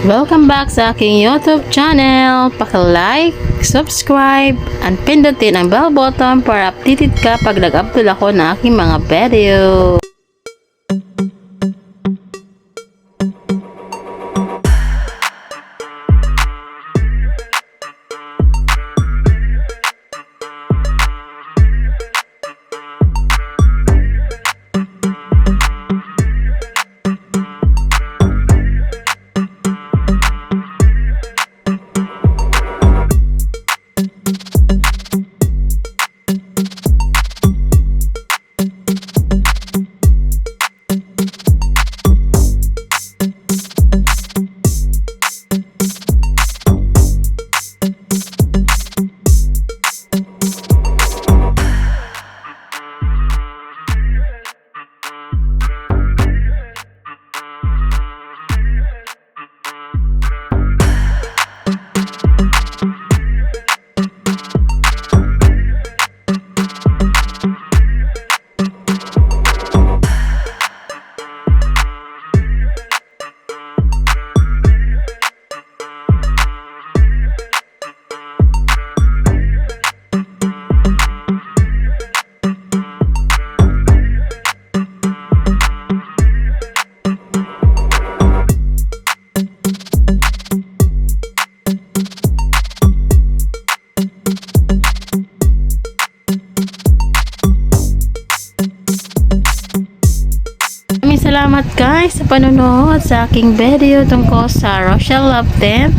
Welcome back sa aking YouTube channel. Paki-like, subscribe, and pindutin ang bell button para updated ka pag nag-upload ako ng aking mga video. Salamat guys sa panonood sa aking video tungkol sa Rochelle Love Team.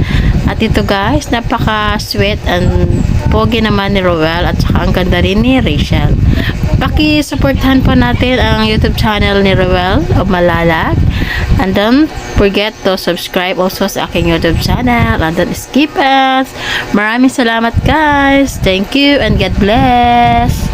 At ito guys, napaka-sweet and pogi naman ni Roel at saka ang ganda rin ni Rachel. Paki-supportahan po natin ang YouTube channel ni Roel o Malalag. And don't forget to subscribe also sa aking YouTube channel. And don't skip ads. Maraming salamat guys. Thank you and God bless.